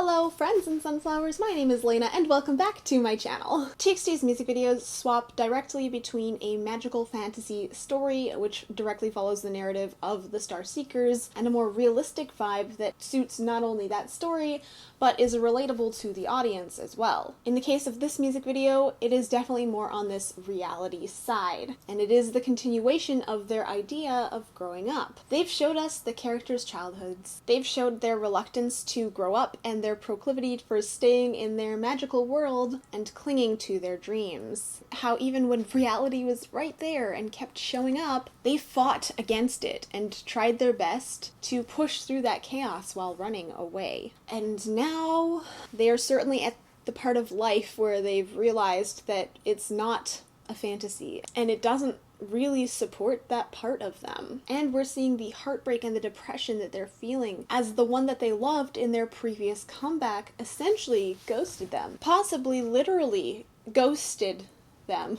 Hello friends and sunflowers, my name is Lena and welcome back to my channel. TXT's music videos swap directly between a magical fantasy story, which directly follows the narrative of the Star Seekers, and a more realistic vibe that suits not only that story, but is relatable to the audience as well. In the case of this music video, it is definitely more on this reality side, and it is the continuation of their idea of growing up. They've showed us the characters' childhoods, they've showed their reluctance to grow up and their proclivity for staying in their magical world and clinging to their dreams. How even when reality was right there and kept showing up, they fought against it and tried their best to push through that chaos while running away. And now they are certainly at the part of life where they've realized that it's not a fantasy and it doesn't really support that part of them. And we're seeing the heartbreak and the depression that they're feeling as the one that they loved in their previous comeback essentially ghosted them. Possibly literally ghosted them.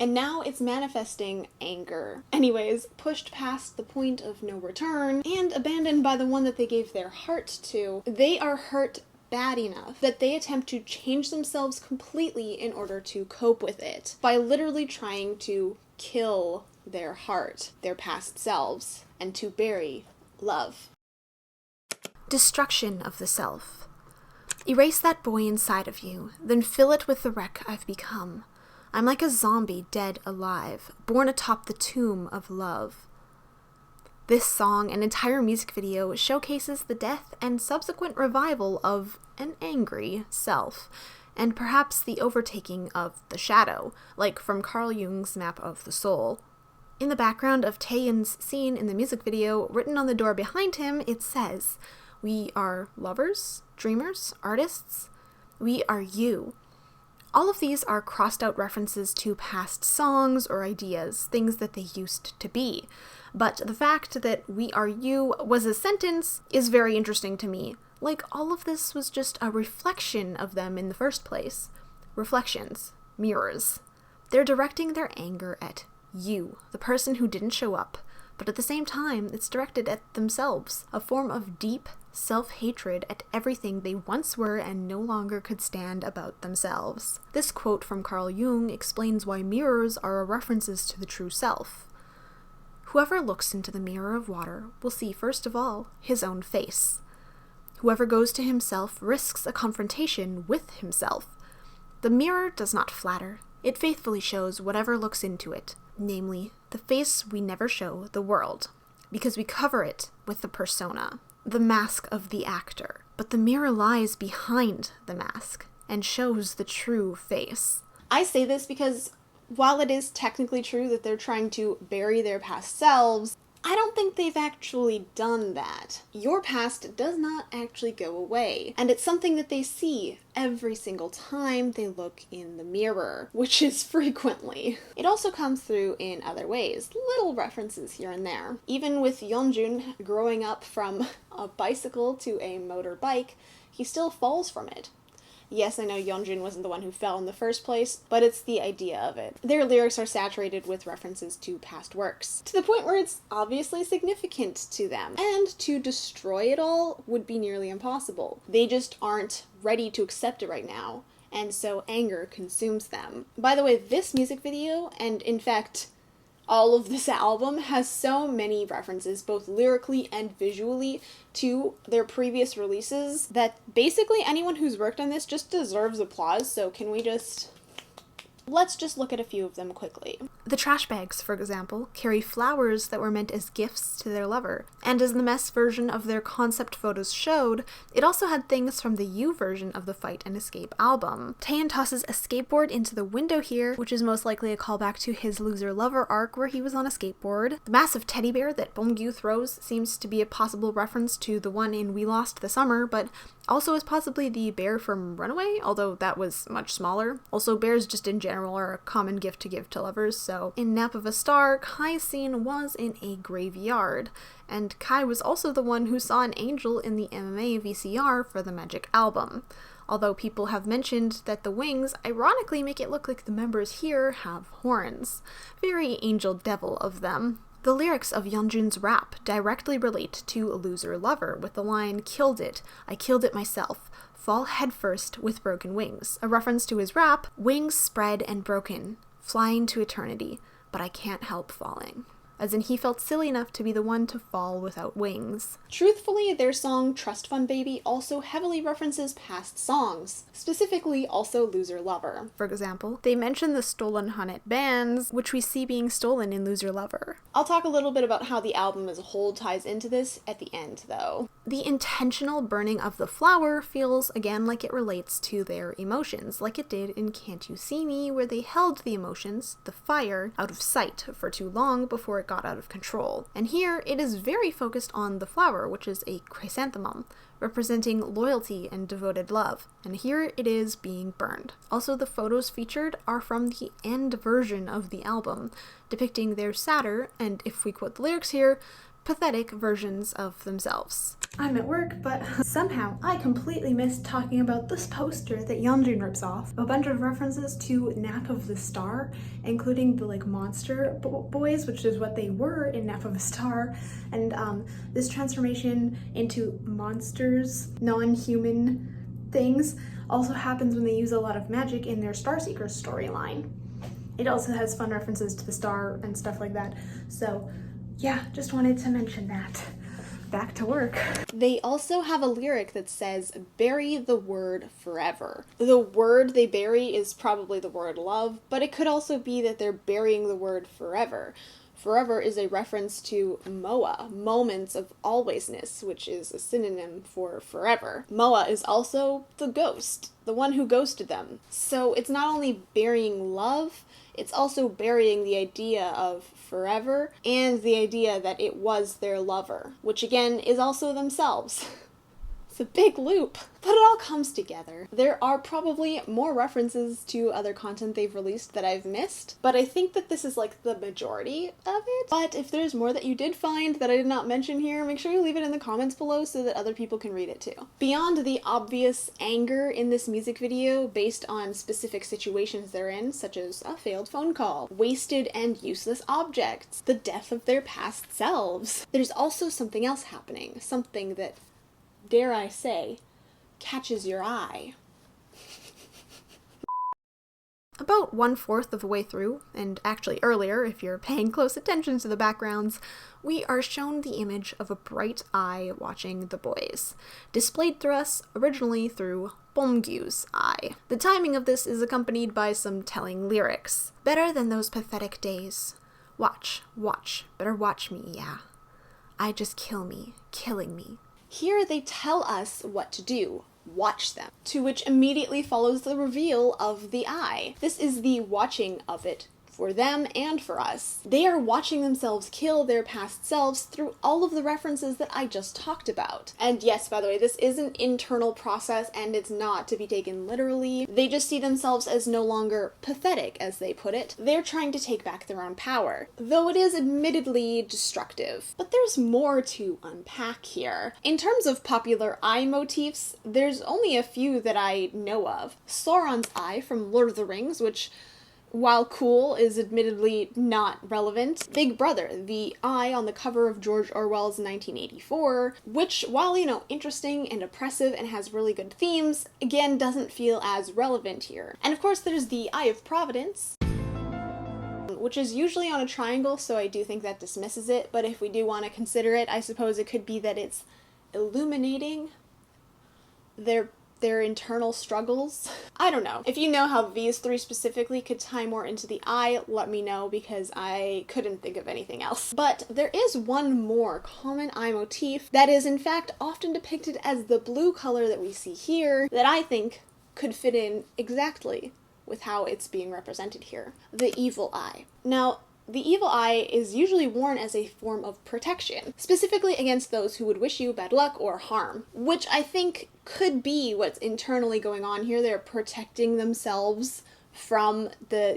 And now it's manifesting anger. Anyways, pushed past the point of no return and abandoned by the one that they gave their heart to, they are hurt bad enough that they attempt to change themselves completely in order to cope with it, by literally trying to kill their heart, their past selves, and to bury love. Destruction of the self. Erase that boy inside of you, then fill it with the wreck I've become. I'm like a zombie dead alive, born atop the tomb of love. This song and entire music video showcases the death and subsequent revival of an angry self, and perhaps the overtaking of the shadow, like from Carl Jung's Map of the Soul. In the background of Taeyeon's scene in the music video, written on the door behind him, it says, "We are lovers, dreamers, artists. We are you." All of these are crossed out references to past songs or ideas, things that they used to be. But the fact that "we are you" was a sentence is very interesting to me. Like, all of this was just a reflection of them in the first place. Reflections. Mirrors. They're directing their anger at you, the person who didn't show up, but at the same time, it's directed at themselves, a form of deep self-hatred at everything they once were and no longer could stand about themselves. This quote from Carl Jung explains why mirrors are references to the true self. Whoever looks into the mirror of water will see, first of all, his own face. Whoever goes to himself risks a confrontation with himself. The mirror does not flatter. It faithfully shows whatever looks into it, namely, the face we never show the world, because we cover it with the persona, the mask of the actor. But the mirror lies behind the mask and shows the true face. I say this because while it is technically true that they're trying to bury their past selves, I don't think they've actually done that. Your past does not actually go away, and it's something that they see every single time they look in the mirror, which is frequently. It also comes through in other ways, little references here and there. Even with Yeonjun growing up from a bicycle to a motorbike, he still falls from it. Yes, I know Yeonjun wasn't the one who fell in the first place, but it's the idea of it. Their lyrics are saturated with references to past works, to the point where it's obviously significant to them. And to destroy it all would be nearly impossible. They just aren't ready to accept it right now, and so anger consumes them. By the way, this music video, and in fact, all of this album, has so many references, both lyrically and visually, to their previous releases that basically anyone who's worked on this just deserves applause, so let's just look at a few of them quickly. The trash bags, for example, carry flowers that were meant as gifts to their lover, and as the mess version of their concept photos showed, it also had things from the You version of the Fight and Escape album. Taeyeon tosses a skateboard into the window here, which is most likely a callback to his loser-lover arc where he was on a skateboard. The massive teddy bear that Beomgyu throws seems to be a possible reference to the one in We Lost the Summer, but also is possibly the bear from Runaway, although that was much smaller. Also, bears just in general are a common gift to give to lovers, so in Nap of a Star, Kai's scene was in a graveyard, and Kai was also the one who saw an angel in the MMA VCR for the Magic album. Although people have mentioned that the wings ironically make it look like the members here have horns. Very angel devil of them. The lyrics of Yeonjun's rap directly relate to Loser Lover with the line, "Killed it, I killed it myself, fall headfirst with broken wings," a reference to his rap, "Wings spread and broken, flying to eternity, but I can't help falling." As in, he felt silly enough to be the one to fall without wings. Truthfully, their song Trust Fund Baby also heavily references past songs, specifically also Loser Lover. For example, they mention the stolen Hunnet bands, which we see being stolen in Loser Lover. I'll talk a little bit about how the album as a whole ties into this at the end, though. The intentional burning of the flower feels, again, like it relates to their emotions, like it did in Can't You See Me, where they held the emotions, the fire, out of sight for too long before it got out of control. And here, it is very focused on the flower, which is a chrysanthemum, representing loyalty and devoted love. And here it is being burned. Also, the photos featured are from the end version of the album, depicting their sadder, and if we quote the lyrics here, pathetic versions of themselves. I'm at work, but somehow I completely missed talking about this poster that Yeonjun rips off. A bunch of references to Nap of the Star, including the monster boys, which is what they were in Nap of the Star, and this transformation into monsters, non-human things, also happens when they use a lot of magic in their Starseekers storyline. It also has fun references to the star and stuff like that, so yeah, just wanted to mention that. Back to work. They also have a lyric that says, "Bury the word forever." The word they bury is probably the word love, but it could also be that they're burying the word forever. Forever is a reference to Moa, moments of alwaysness, which is a synonym for forever. Moa is also the ghost, the one who ghosted them. So it's not only burying love, it's also burying the idea of forever and the idea that it was their lover, which again is also themselves. It's a big loop, but it all comes together. There are probably more references to other content they've released that I've missed, but I think that this is the majority of it. But if there's more that you did find that I did not mention here, make sure you leave it in the comments below so that other people can read it too. Beyond the obvious anger in this music video based on specific situations they're in, such as a failed phone call, wasted and useless objects, the death of their past selves, there's also something else happening, something that, dare I say, catches your eye. About 1/4 of the way through, and actually earlier if you're paying close attention to the backgrounds, we are shown the image of a bright eye watching the boys, displayed through us originally through Beomgyu's eye. The timing of this is accompanied by some telling lyrics. "Better than those pathetic days. Watch, watch, better watch me, yeah. I just kill me, killing me." Here they tell us what to do. Watch them. To which immediately follows the reveal of the eye. This is the watching of it for them and for us. They are watching themselves kill their past selves through all of the references that I just talked about. And yes, by the way, this is an internal process and it's not to be taken literally. They just see themselves as no longer pathetic, as they put it. They're trying to take back their own power, though it is admittedly destructive. But there's more to unpack here. In terms of popular eye motifs, there's only a few that I know of. Sauron's eye from Lord of the Rings, which, while cool, is admittedly not relevant. Big Brother, the eye on the cover of George Orwell's 1984, which, while, interesting and oppressive and has really good themes, again, doesn't feel as relevant here. And of course, there's the Eye of Providence, which is usually on a triangle, so I do think that dismisses it, but if we do want to consider it, I suppose it could be that it's illuminating their internal struggles. I don't know. If you know how these three specifically could tie more into the eye, let me know, because I couldn't think of anything else. But there is one more common eye motif that is in fact often depicted as the blue color that we see here that I think could fit in exactly with how it's being represented here. The evil eye. Now, the evil eye is usually worn as a form of protection, specifically against those who would wish you bad luck or harm, which I think could be what's internally going on here. They're protecting themselves from the,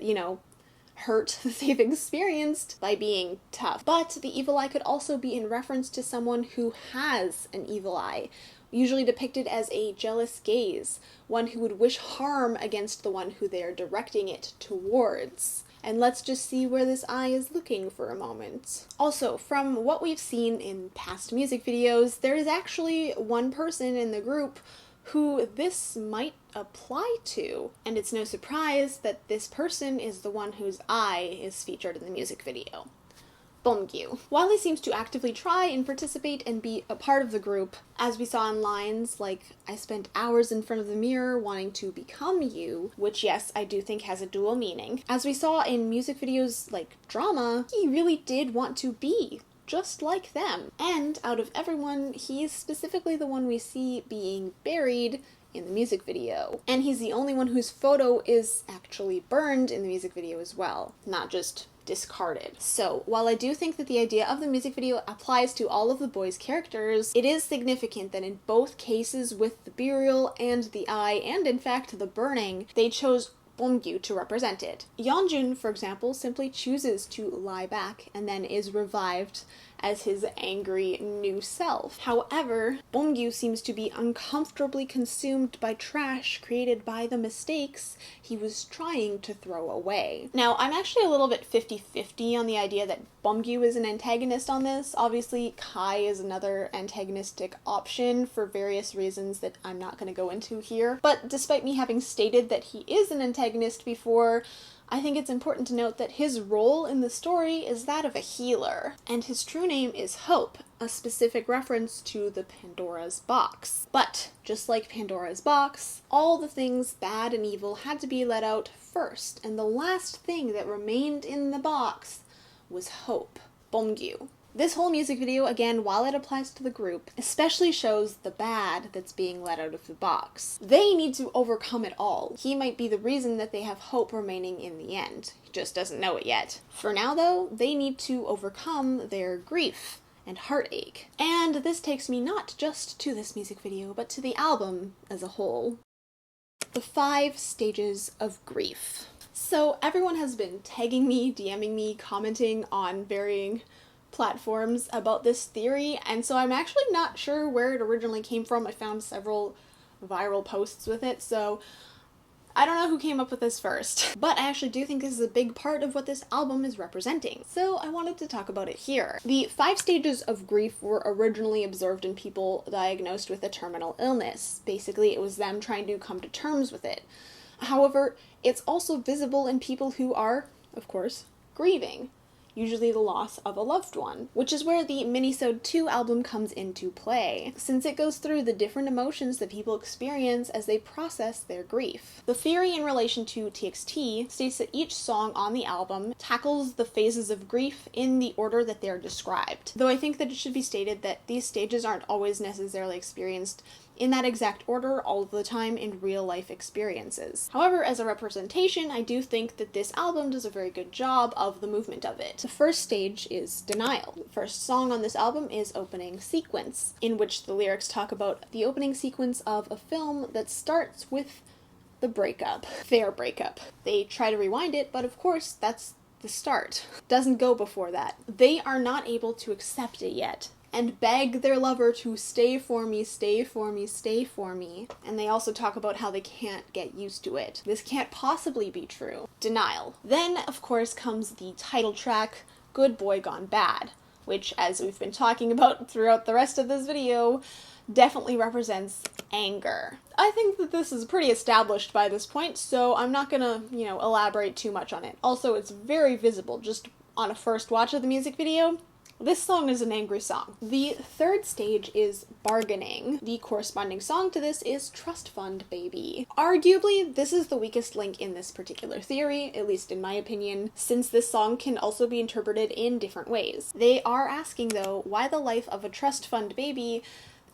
hurt that they've experienced by being tough. But the evil eye could also be in reference to someone who has an evil eye, usually depicted as a jealous gaze, one who would wish harm against the one who they are directing it towards. And let's just see where this eye is looking for a moment. Also, from what we've seen in past music videos, there is actually one person in the group who this might apply to. And it's no surprise that this person is the one whose eye is featured in the music video. Beomgyu. While he seems to actively try and participate and be a part of the group, as we saw in lines like, "I spent hours in front of the mirror wanting to become you," which yes, I do think has a dual meaning. As we saw in music videos like Drama, he really did want to be just like them. And out of everyone, he's specifically the one we see being buried in the music video. And he's the only one whose photo is actually burned in the music video as well, not just discarded. So, while I do think that the idea of the music video applies to all of the boys' characters, it is significant that in both cases with the burial and the eye, and in fact the burning, they chose Beomgyu to represent it. Yeonjun, for example, simply chooses to lie back and then is revived as his angry new self. However, Beomgyu seems to be uncomfortably consumed by trash created by the mistakes he was trying to throw away. Now, I'm actually a little bit 50-50 on the idea that Beomgyu is an antagonist on this. Obviously, Kai is another antagonistic option for various reasons that I'm not going to go into here. But despite me having stated that he is an antagonist before, I think it's important to note that his role in the story is that of a healer, and his true name is Hope, a specific reference to the Pandora's box. But, just like Pandora's box, all the things bad and evil had to be let out first, and the last thing that remained in the box was Hope, Beomgyu. This whole music video, again, while it applies to the group, especially shows the bad that's being let out of the box. They need to overcome it all. He might be the reason that they have hope remaining in the end. He just doesn't know it yet. For now, though, they need to overcome their grief and heartache. And this takes me not just to this music video, but to the album as a whole. The 5 stages of grief. So everyone has been tagging me, DMing me, commenting on varying platforms about this theory, and so I'm actually not sure where it originally came from. I found several viral posts with it, so I don't know who came up with this first. But I actually do think this is a big part of what this album is representing, so I wanted to talk about it here. The 5 stages of grief were originally observed in people diagnosed with a terminal illness. Basically, it was them trying to come to terms with it. However, it's also visible in people who are, of course, grieving. Usually the loss of a loved one, which is where the Minisode 2 album comes into play, since it goes through the different emotions that people experience as they process their grief. The theory in relation to TXT states that each song on the album tackles the phases of grief in the order that they're described, though I think that it should be stated that these stages aren't always necessarily experienced in that exact order all of the time in real-life experiences. However, as a representation, I do think that this album does a very good job of the movement of it. The first stage is Denial. The first song on this album is Opening Sequence, in which the lyrics talk about the opening sequence of a film that starts with the breakup, their breakup. They try to rewind it, but of course, that's the start. Doesn't go before that. They are not able to accept it yet, and beg their lover to stay for me, stay for me, stay for me. And they also talk about how they can't get used to it. This can't possibly be true. Denial. Then, of course, comes the title track, Good Boy Gone Bad, which, as we've been talking about throughout the rest of this video, definitely represents anger. I think that this is pretty established by this point, so I'm not gonna, elaborate too much on it. Also, it's very visible, just on a first watch of the music video. This song is an angry song. The third stage is Bargaining. The corresponding song to this is Trust Fund Baby. Arguably, this is the weakest link in this particular theory, at least in my opinion, since this song can also be interpreted in different ways. They are asking, though, why the life of a trust fund baby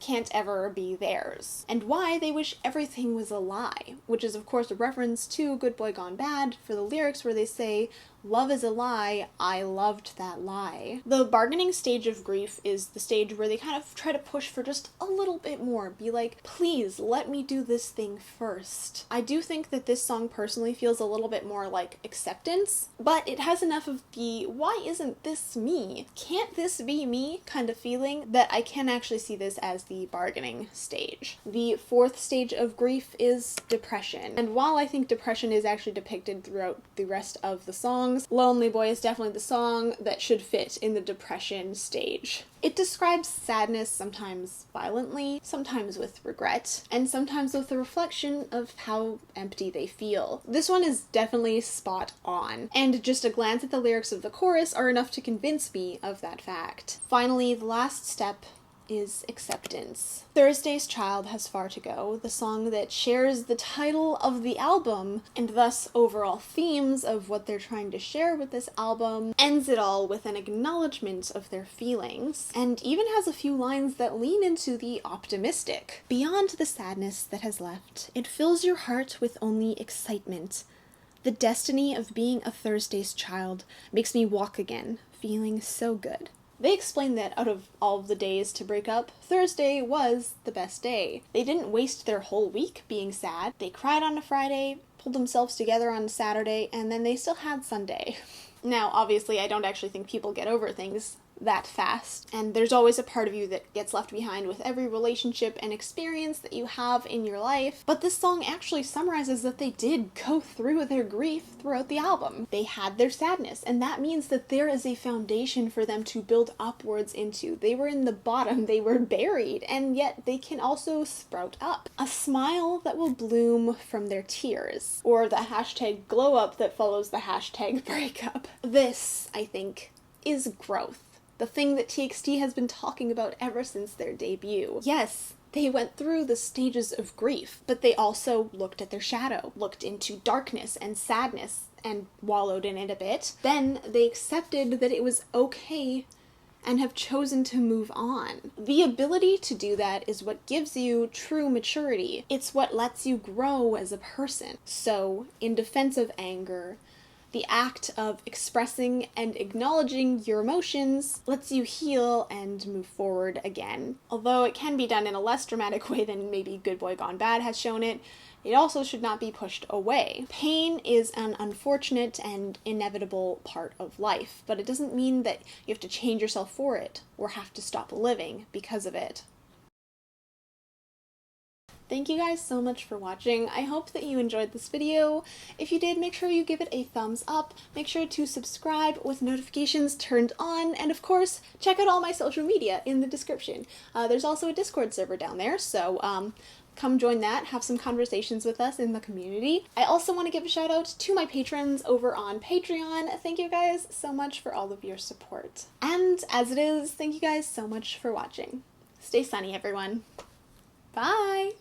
can't ever be theirs, and why they wish everything was a lie, which is of course a reference to Good Boy Gone Bad for the lyrics where they say, "Love is a lie, I loved that lie." The bargaining stage of grief is the stage where they kind of try to push for just a little bit more, be like, please let me do this thing first. I do think that this song personally feels a little bit more like acceptance, but it has enough of the why isn't this me? Can't this be me kind of feeling that I can actually see this as the bargaining stage. The fourth stage of grief is depression, and while I think depression is actually depicted throughout the rest of the song, songs, Lonely Boy is definitely the song that should fit in the depression stage. It describes sadness sometimes violently, sometimes with regret, and sometimes with a reflection of how empty they feel. This one is definitely spot on, and just a glance at the lyrics of the chorus are enough to convince me of that fact. Finally, the last step is acceptance. Thursday's Child Has Far to Go, the song that shares the title of the album and thus overall themes of what they're trying to share with this album, ends it all with an acknowledgement of their feelings, and even has a few lines that lean into the optimistic. Beyond the sadness that has left, it fills your heart with only excitement. The destiny of being a Thursday's child makes me walk again, feeling so good. They explained that out of all of the days to break up, Thursday was the best day. They didn't waste their whole week being sad. They cried on a Friday, pulled themselves together on Saturday, and then they still had Sunday. Now, obviously, I don't actually think people get over things that fast, and there's always a part of you that gets left behind with every relationship and experience that you have in your life, but this song actually summarizes that they did go through their grief throughout the album. They had their sadness, and that means that there is a foundation for them to build upwards into. They were in the bottom, they were buried, and yet they can also sprout up. A smile that will bloom from their tears, or the hashtag glow up that follows the hashtag breakup. This, I think, is growth. The thing that TXT has been talking about ever since their debut. Yes, they went through the stages of grief, but they also looked at their shadow, looked into darkness and sadness, and wallowed in it a bit. Then they accepted that it was okay and have chosen to move on. The ability to do that is what gives you true maturity. It's what lets you grow as a person. So, in defense of anger, the act of expressing and acknowledging your emotions lets you heal and move forward again. Although it can be done in a less dramatic way than maybe Good Boy Gone Bad has shown it, it also should not be pushed away. Pain is an unfortunate and inevitable part of life, but it doesn't mean that you have to change yourself for it or have to stop living because of it. Thank you guys so much for watching. I hope that you enjoyed this video. If you did, make sure you give it a thumbs up. Make sure to subscribe with notifications turned on, and of course, check out all my social media in the description. There's also a Discord server down there, so come join that, have some conversations with us in the community. I also want to give a shout out to my patrons over on Patreon. Thank you guys so much for all of your support. And as it is, thank you guys so much for watching. Stay sunny, everyone. Bye!